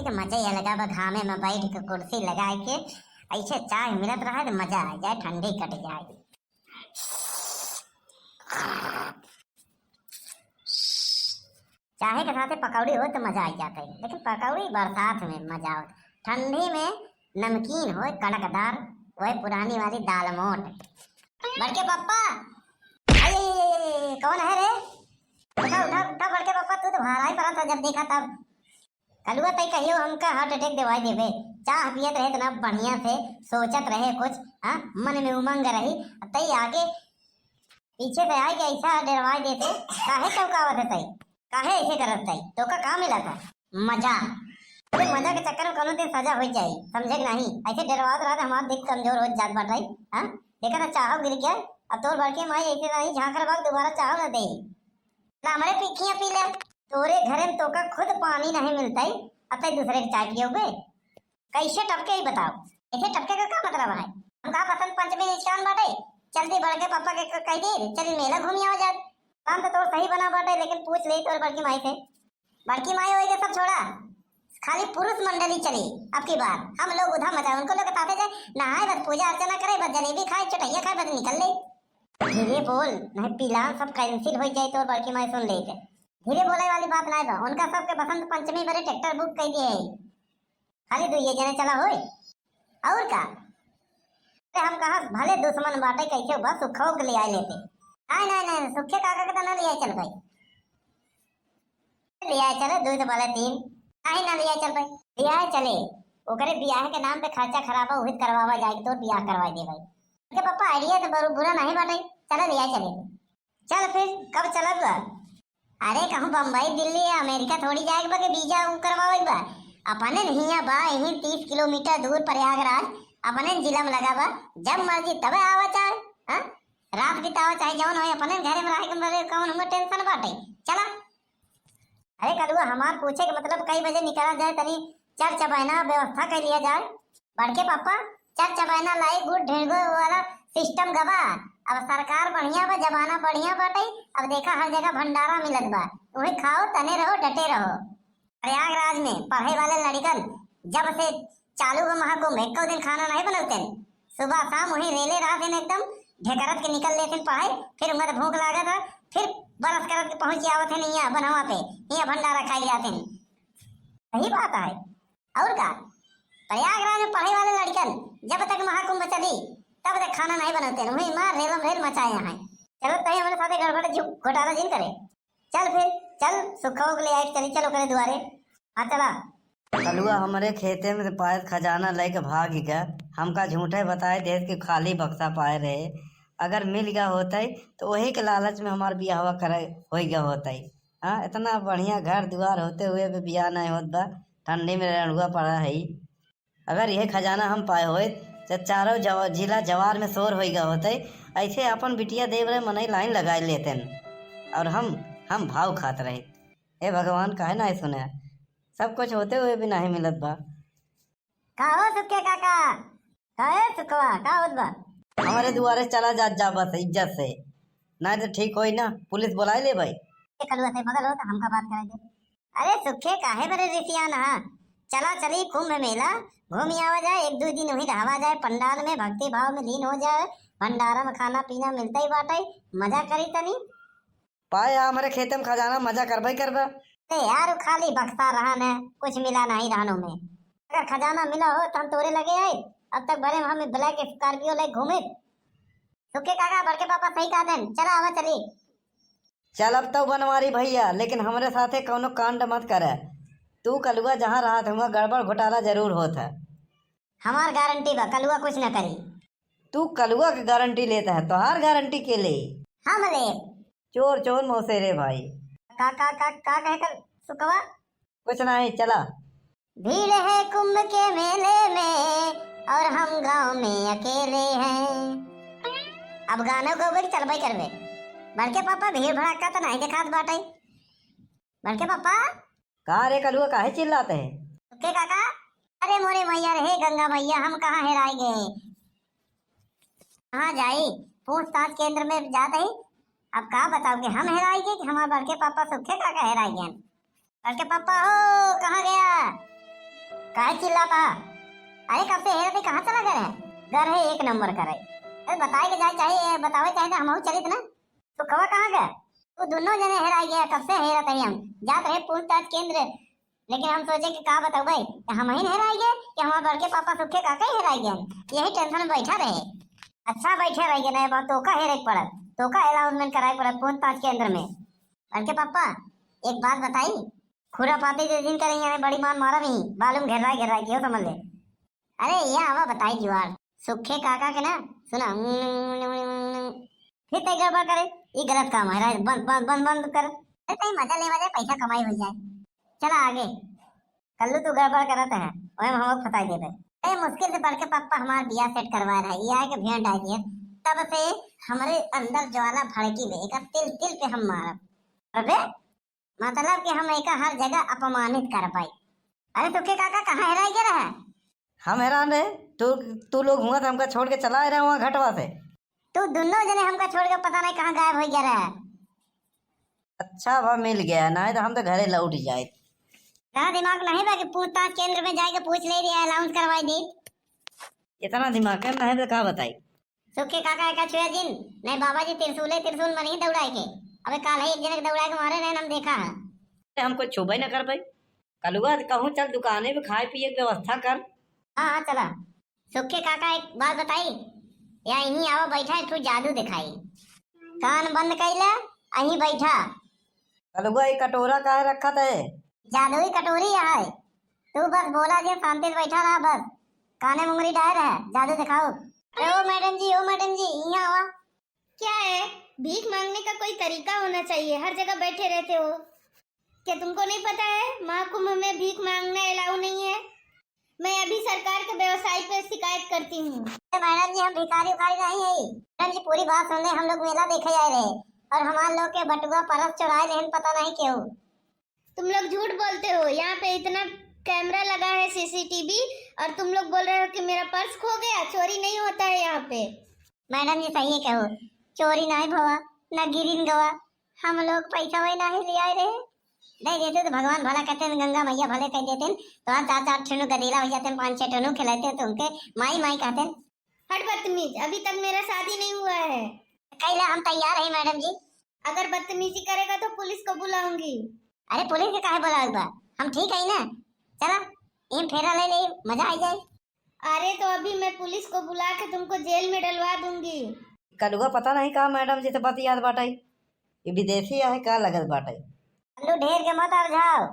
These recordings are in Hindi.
के मजा ही अलग है। घामे में बैठ के कुर्सी लगा के ऐसे चाय मिलत रहा तो मजा आ जाए, ठंडी कट जाए। चाय के साथ पकौड़ी हो तो मजा आ जाता है, लेकिन पकौड़ी बरसात में मजा हो, ठंडी में नमकीन हो कड़कदार, वही पुरानी वाली दाल मोट। बड़के पापा, अरे कौन है रे? उठा उठा उठा बड़के पापा, तू तो भारा ही पड़ा था जब देखा तब। कलुआ तई कहियो हमका हार्ट अटैक दवाई देवे, चाह पियत रहे इतना बढ़िया से, सोचत रहे कुछ, हाँ मन में उमंग रही, तई आगे पीछे से आई के ऐसा डरवाई देते, काहे चौकावत है तई, काहे ऐसे करत तई? तो का काम मिला था मजा, अरे मजा के चक्कर में कोनो दिन सजा हो जाए, समझे नहीं? ऐसे डरवात रहा हमारा दिल कमजोर हो जात बाटे। हाँ देखा ना चाहो गिर गया, अब तोर बड़के माई ऐसे नहीं झांकर भाग दोबारा चाहो न दे ना, हमारे पीखियां पी ले। तोरे घरे में तो का खुद पानी नहीं मिलता है, अब तक दूसरे की चाय पियोगे? कैसे टपके ही बताओ, ऐसे टपके का क्या मतलब है? हम कहा बसंत पंचमी निशान बाटे, जल्दी बड़के पापा के कह दे चल मेला घूमी आओ जा। काम तो सही बना बाटे, लेकिन पूछ ले तो बड़की माई से, बड़की माई होई सब छोड़ा, खाली पुरुष मंडली चली। अब की बार हम लोग उधर मचा, उनको लोग बताते जाए, नहाए बस पूजा अर्चना करे, बस जलेबी खाए चटैया खाए, बस निकल ले। धीरे बोल नहीं पीला सब कैंसिल हो जाए तो बड़की माई सुन ले। धीरे बोले वाली बात नहीं बा, उनका सबके बसंत पंचमी पर ट्रैक्टर बुक कर दिए है, खाली दो ये जने चला होए और का। हम कहा भले दुश्मन बाटे कैसे बस सुखो के ले आए लेते, नहीं नहीं नहीं सुखे काका के तो ना ले आए चल भाई, ले आए चले दो तो बोले तीन, नहीं ना ले आए चल भाई, ले आए चले ओकरे ब्याह के नाम पे खर्चा खराबा उहित करवावा जाए तो ब्याह करवा दे भाई। के पापा आइडिया तो बुरा नहीं बाटे, चलो ले आए चले। चल फिर कब चलब? अरे कहूँ बम्बई दिल्ली या अमेरिका थोड़ी जाएगा के वीजा करवावे बा, अपने हिया बा यहीं 30 किलोमीटर दूर प्रयागराज अपने जिला में लगा बा, जब मर्जी तबे आवा चाहे, हाँ रात बितावा चाहे जौन हो, अपने घर में रहे के कौन हमें टेंशन बाटे, चला। अरे कलुआ हमार पूछे के मतलब कई बजे निकला जाए, तनी चर चबैना व्यवस्था कर लिया जाए। बड़के पापा चर चबैना लाई गुड़ ढेंगो वाला सिस्टम गवा, अब सरकार बढ़िया बा, जमाना बढ़िया बाटे, अब देखा हर जगह भंडारा मिलत बा, वही खाओ तने रहो डटे रहो। प्रयागराज में पढ़े वाले लड़कन जब से चालू हो महाकुंभ, एक दिन खाना नहीं बनौते, सुबह शाम वही रेले रात एकदम ढेकरत के निकल लेते पढ़ाई, फिर उनका भूख लागा था, फिर बरस करत के पहुंच आवत है नहीं बनवा पे, यहाँ भंडारा खाई जाते हैं। सही बात है और का, प्रयागराज में पढ़े वाले लड़कन जब तक महाकुंभ चली तब तक खाना नहीं बनाते हैं, वही मार रेलम रेल मचाए यहाँ। चलो तही हमारे साथ गड़बड़ घोटाला जिन करे, चल फिर चल सुखाओ के लिए आए चली, चलो करे दुआरे। हाँ चला। कलुआ हमारे खेते में पाए खजाना लेके भाग गया, हमका झूठे बताए देश के खाली बक्सा पाए रहे, अगर मिल गया होता है तो वही के लालच में हमार बियाह करे हो गया होता है। हाँ इतना बढ़िया घर द्वार होते हुए भी बियाह नहीं होता बा, ठंडी में रड़ुआ पड़ा है। अगर यह खजाना हम पाए होए तो चारों जिला जवार में शोर हो गया होते, ऐसे अपन बिटिया देव रहे मन लाइन लगा लेते और हम भाव खात रहे। हे भगवान काहे ना सुने, सब कुछ होते हुए भी नहीं मिलत बा। का हो सुखे काका, काहे सुखवा का होत बा? हमारे दुआरे चला जा बस इज्जत से, नहीं तो ठीक होई ना पुलिस बुलाए ले भाई। कलुआ से बगल हो तो हमका बात करेंगे। अरे सुखे काहे बड़े रिसियाना, चला चली कुंभ मेला घूमी आवा जाए, एक दो दिन वही रहवा जाए, पंडाल में भक्ति भाव में लीन हो जाए, भंडारा में खाना पीना मिलता ही बाटे, मजा करी तनी। पाए हमारे खेत में खजाना, मजा करबे करबा। यार खाली बक्सा रहा न, कुछ मिला नहीं रहनों में, अगर खजाना मिला हो तो हम तोरे लगे आए, अब तक भले हम ब्लैक स्कॉर्पियो ले घूमे। सुखे काका बड़के पापा सही कहा देन, चला आवा चली। चल अब तो बनवारी भैया, लेकिन हमारे साथे कोनो कांड मत करे, तू कलुआ जहाँ रहा था वहाँ गड़बड़ घोटाला जरूर होता है। हमार गारंटी बा कलुआ कुछ न करी। तू कलुआ की गारंटी लेता है, तोहार गारंटी के लिए हम ले चोर चोर मौसेरे भाई। का कहे कर सुखवा? कुछ नहीं चला। भीड़ है कुंभ के मेले में और हम गांव में अकेले हैं। अब गाना गोबे चल भाई करवे। बड़के पापा भीड़ भड़का तो नहीं दिखात बाटे। बड़के पापा कहाँ रे कलुआ, काहे चिल्लाते हैं? के काका, अरे मोरे मैया रे गंगा मैया, हम कहाँ हेराई गए, कहाँ जाई? पूछताछ केंद्र में जाते ही अब का बताओगे, हम हेराई गए कि हमारे बड़के पापा सुखे काका हेराई गए? बड़के पापा हो कहाँ गया? काहे चिल्लाता? अरे कब से हेरा थे, कहाँ चला गया है? घर है एक नंबर का है। अरे बताए के जाए चाहिए, बतावे चाहिए तो हम चलित ना। तो कवा कहाँ गया? तो दोनों जने हेरा गया, कब से हेरा थे हम जात रहे पूछताछ केंद्र, लेकिन हम सोचे कि का बताओ भाई कि हम ही हेरा गए कि हमारे घर के पापा सुखे काका ही हेरा गए। यही टेंशन में बैठा रहे। अच्छा बैठे रह गए ना, बात तो का हेरे पड़ल, तो का अनाउंसमेंट कराए पड़ल पूछताछ केंद्र में। घर के पापा एक बात बताई, खुरापाती के दिन करेंगे हमें बड़ी मान मारा नहीं, मालूम घेर रहा क्यों समझ ले। अरे ये आवा बताई जुआर सुखे काका के ना सुना फिर तय गड़बड़ करे, ये गलत काम है, बंद बंद बंद बंद कर। अरे कहीं मजा ले जाए, पैसा कमाई हो जाए। चला आगे, कल्लू तू गड़बड़ करत है वही हम फसाई देते। ए मुश्किल से बढ़ के पापा हमार बियाह सेट करवा रहा है, ये है कि भेड़ डाल दिया, तब से हमारे अंदर ज्वाला भड़की रहेगा, तिल तिल पे हम मारब। अबे मतलब कि हम एक हर जगह अपमानित कर पाई। अरे तुके काका कहाँ हेरा गया रहा? हम हैरान रहे, तू लोग हुआ था हमका छोड़ के चला रहे वहाँ घटवा से। तू दोनों जने हमका छोड़ के पता नहीं कहाँ गायब हो गया रहा। अच्छा भाव मिल गया, ना तो हम तो घरे लौट जाए। तेरा दिमाग नहीं बा कि पूछताछ केंद्र में जाके पूछ ले रही है, अनाउंस करवाई दी। इतना दिमाग है ना, तो कहा बताई। सुखे काका का छुआ दिन नहीं बाबा जी त्रिशूल में नहीं दौड़ाए के। अबे काल एक जने दौड़ा के मारे रहे, हम देखा है। हम कोई छुबई न कर पाई। कलुआ कहूँ चल दुकाने पे खाए पिए की व्यवस्था कर। हाँ हाँ चला। सुखे काका एक बात बताई, या यहीं आवा बैठा है, तू जादू दिखाई। कान बंद कैला, यहीं बैठा। कलुआ एक कटोरा काहे रखा था? जादुई कटोरी है, तू बस बोला जे शांति से बैठा रहा, बस काने मुंगरी डायर है, जादू दिखाओ। अरे ओ मैडम जी यहाँ आवा। क्या है? भीख मांगने का कोई तरीका होना चाहिए, हर जगह बैठे रहते हो। क्या तुमको नहीं पता है महाकुंभ में भीख मांगना अलाउ नहीं है? मैं अभी सरकार के व्यवसाय पे शिकायत करती हूँ। मैडम जी हम भिखारी उखारी नहीं है। मैडम जी पूरी बात सुन ले, हम लोग मेला देखे जा रहे और हमारे लोग के बटुआ परस चढ़ाए लेकिन पता नहीं क्यों। तुम लोग झूठ बोलते हो, यहाँ पे इतना कैमरा लगा है सीसीटीवी, और तुम लोग बोल रहे हो कि मेरा पर्स खो गया। चोरी नहीं होता है यहाँ पे। मैडम जी सही है कहो, चोरी नहीं भवा न गिरिन गवा, हम लोग पैसा वही नहीं ले आए रहे। दे देते तो भगवान भला कहते हैं, गंगा मैया भले कह देते, तो हम 4-4 ठुनु गदीला हो जाते, 5-6 ठुनु खिलाते तो उनके माई माई कहते। हट बदतमीज, अभी तक मेरा शादी नहीं हुआ है। कैला हम तैयार है मैडम जी। अगर बदतमीजी करेगा तो पुलिस को बुलाऊंगी। अरे पुलिस के काहे बुलाओ, हम ठीक है ना, चला इन फेरा ले ले, मजा आ जाए। अरे तो अभी मैं पुलिस को बुला के तुमको जेल में डलवा दूंगी। कलुआ पता नहीं कहा मैडम जी से बात याद बाटाई, ये विदेशी है का लगत बाटाई। कल्लू ढेर के मत आ जाओ।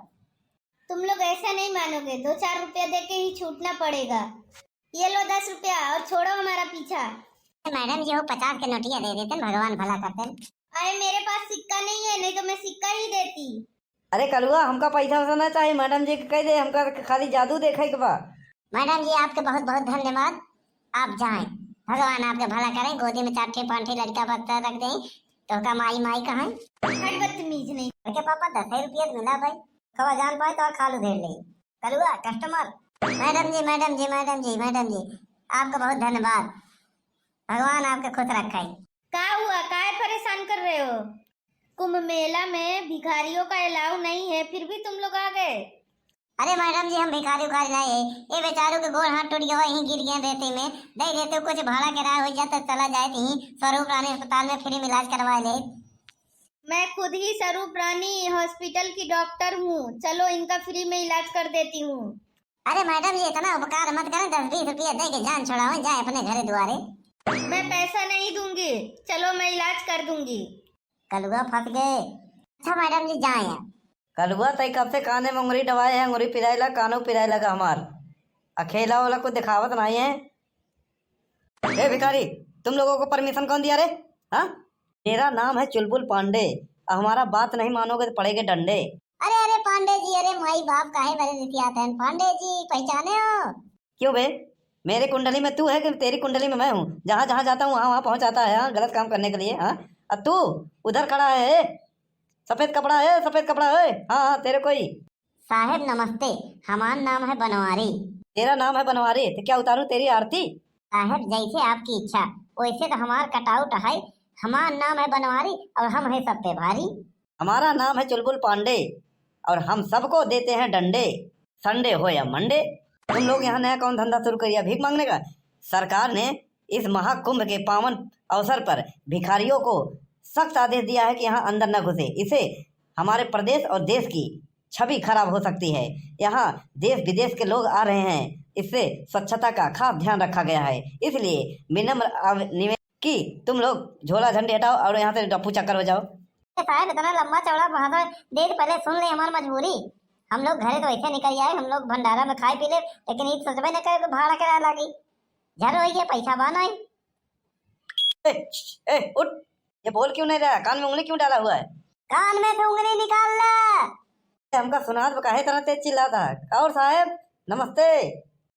तुम लोग ऐसा नहीं मानोगे, 2-4 रुपया दे के ही छूटना पड़ेगा। ये लो 10 रुपया और छोड़ो हमारा पीछा। मैडम जी वो 50 के नोटिया दे देते, भगवान भला करते। अरे मेरे पास सिक्का नहीं है, नहीं तो मैं सिक्का ही देती। अरे कलुआ हमका पैसा वैसा ना चाहिए, मैडम जी कह दे हमका खाली जादू देखे के बा। मैडम जी आपके बहुत बहुत धन्यवाद, आप जाएं, भगवान आपके भला करें। गोदी में 4-5 लड़का बच्चा रख दें तो का माई माई कहाँ? हट बदतमीज नहीं। के पापा 10 रुपया मिला भाई, कवा जान पाए तो और खालू धेर ले। कलुआ कस्टमर। मैडम जी आपका बहुत धन्यवाद, भगवान आपके खुश रखे। क्या हुआ, काहे परेशान कर रहे हो? कुंभ मेला में भिखारियों का अलाउ नहीं है, फिर भी तुम लोग आ गए। अरे मैडम जी हम भिखारी उखारी नहीं है, ये बेचारों के गोड़ हाथ टूट गया, वहीं गिर गए रहते में, दे देते कुछ भाड़ा किराया हो जाता चला जाए, कहीं स्वरूप रानी अस्पताल में फ्री में इलाज करवा ले। मैं खुद ही स्वरूप रानी हॉस्पिटल की डॉक्टर हूँ, चलो इनका फ्री में इलाज कर देती हूँ। अरे मैडम जी इतना उपकार मत करें, 10-20 रुपया दे के जान छुड़ाओ, जाए अपने घरे द्वारे। मैं पैसा नहीं दूंगी, चलो मैं इलाज कर दूंगी। कलुआ फंस गए। अच्छा मैडम जी जाए। कलुआ तई कब से काने में उंगली दबाए है, उंगली पिराए लगा, कानों पिराए लगा हमार। अकेला वाला को दिखावत नहीं है। ए भिखारी तुम लोगों को परमिशन कौन दिया रे? हाँ मेरा नाम है चुलबुल पांडे, हमारा बात नहीं मानोगे तो पड़ेगे डंडे। अरे पांडे जी, अरे माई बाप काहे बड़े रीतियात हैं पांडे जी, पहचाने हो? क्यों बे, मेरे कुंडली में तू है कि तेरी कुंडली में मैं हूँ? जहाँ जहाँ जाता हूँ वहाँ वहाँ पहुँचाता है, हाँ गलत काम करने के लिए। हाँ अब तू उधर खड़ा है, सफेद कपड़ा है, सफेद कपड़ा है। हाँ हाँ तेरे कोई साहेब नमस्ते, हमारा नाम है बनवारी। तेरा नाम है बनवारी, तो क्या उतारूं तेरी आरती? साहेब जैसे आपकी इच्छा, वैसे तो हमारा कटआउट है, हमारा नाम है बनवारी और हम है सब पे भारी। हमारा नाम है चुलबुल पांडे और हम सबको देते हैं डंडे, संडे हो या मंडे। तुम लोग यहाँ नया कौन धंधा शुरू करिए भीख मांगने का? सरकार ने इस महाकुंभ के पावन अवसर पर भिखारियों को सख्त आदेश दिया है कि यहाँ अंदर न घुसे। इसे हमारे प्रदेश और देश की छवि खराब हो सकती है। यहाँ देश विदेश के लोग आ रहे हैं, इससे स्वच्छता का खास ध्यान रखा गया है। इसलिए विनम्र निवेदन कि तुम लोग झोला झंडे हटाओ और यहाँ से डप्पू चक्कर हो जाओ। साहब इतना लंबा चौड़ा भाषण दे के पहले सुन ले हमारी मजबूरी। हम लोग घरे तो ऐसे निकल आए, हम लोग भंडारा में खाए पी ले, लेकिन एक सोचबे न करे भाड़ा किराया लागी। झर हो गया पैसा बनाई। उठ, ये बोल क्यों नहीं रहा? कान में उंगली क्यों डाला हुआ है? कान में से उंगली निकाल ले। हमका सुनात काहे तरह तेज चिल्लाता है? और साहब नमस्ते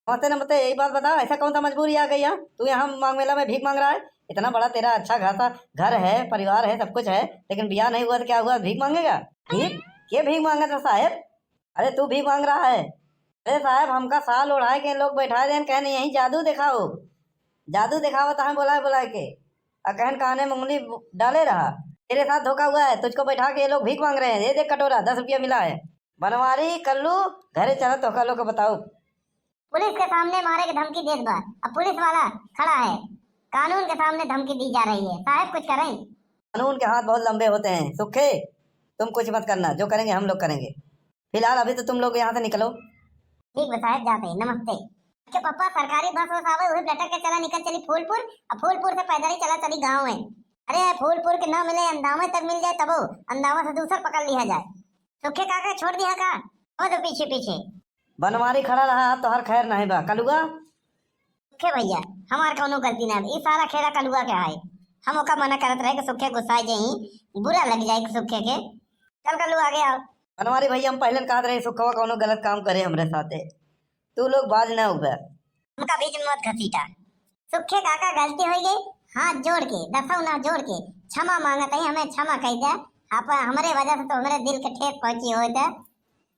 नमस्ते नमस्ते, यही बात बता, ऐसा कौन सा मजबूरी आ गई यहाँ? तू यहाँ मांग मेला में भीख मांग रहा है? इतना बड़ा तेरा अच्छा खासा घर है, परिवार है, सब कुछ है, लेकिन ब्याह नहीं हुआ तो क्या हुआ? भीख मांगेगा? भीख? के भीख मांगा था साहब? अरे तू भीख मांग रहा है? अरे साहब हमका साल ओढ़ाए के लोग बैठा दें, कहने यही जादू दिखाओ, जादू दिखाओ तो हम बुलाए के कहन काने में उंगली डाले रहा। तेरे साथ धोखा हुआ है, तुझको बैठा के ये लोग भीख मांग रहे हैं। ये देख कटोरा 10 रुपया मिला है। बनवारी कल्लू घरे चलो तो कल को बताओ। पुलिस के सामने मारे की धमकी दे बार, अब पुलिस वाला खड़ा है, कानून के सामने धमकी दी जा रही है। साहब कुछ करें? कानून के हाथ बहुत लंबे होते हैं सुखे, तुम कुछ मत करना, जो करेंगे हम लोग करेंगे। फिलहाल अभी तो तुम लोग यहाँ से निकलो। ठीक है साहब, जाते हैं, नमस्ते। के पापा सरकारी बस वस आवे वही लटक के चला निकल चली फूलपुर, अब फूलपुर से पैदल ही चला चली गाँव में। अरे फूलपुर के ना मिले अंदावा तक मिल जाए तब अंदावा से दूसरा पकड़ लिया जाए। सुखे काका छोड़ दिया का? और तो पीछे पीछे बनवारी खड़ा रहा तो हर खैर नहीं बा। कलुआ सुखे भैया हमार कौनो गलती ना, ये सारा खेला कलुआ के है। हम ओका मना करत रहे कि सुखे गुस्साए जाई, बुरा लग जाए सुखे के। चल कलू आगे आओ। बनवारी भैया हम पहले कहत रहे सुखवा कोनो गलत काम करे हमरे साथे, तू लोग बाज ना उबे। उनका बीच में मत घसीटा। सुखे काका गलती हो गई, हाथ जोड़ के दसौना जोड़ के क्षमा मांगत है, हमें क्षमा कह दे। आप हमारे वजह से तो हमारे दिल के ठेस पहुंची हो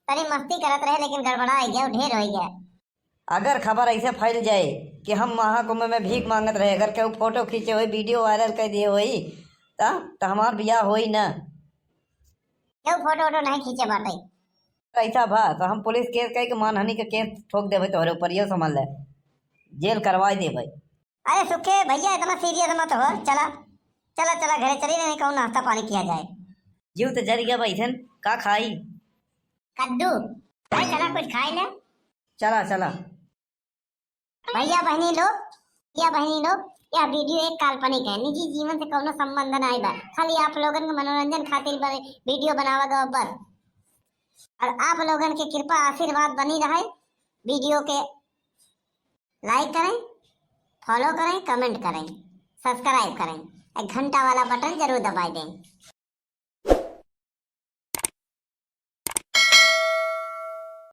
तरी मस्ती करत रहे, लेकिन गड़बड़ा गया, ढेर हो गया। अगर खबर ऐसे फैल जाए कि हम महाकुंभ में भीख मांगत रहे, अगर केहू फोटो खींचे हुई वीडियो वायरल कर दिए हुई तो हमार बियाह होई ना। क्यों फोटो वोटो नहीं खींचे बाटे? ऐसा भा तो हम पुलिस केस कह के मानहानि के केस ठोक देवे तोहरे ऊपर, ये समझ ले, जेल करवा देवे। अरे सुखे भैया इतना सीरियस मत हो, चला चला चला घरे चली, नहीं कहूँ नाश्ता पानी किया जाए। जीव तो जर गया बैठन का खाई? कद्दू। अरे चला कुछ खाए ले। चला चला। भैया बहनी लोग यह वीडियो एक काल्पनिक है, निजी जीवन से कोनो संबंध नहीं बा, खाली आप लोगन के मनोरंजन खातिर वीडियो बनावा गया बस। और आप लोगन के कृपा आशीर्वाद बनी रहे। वीडियो के लाइक करें, फॉलो करें, कमेंट करें, सब्सक्राइब करें, एक घंटा वाला बटन जरूर दबाई दें।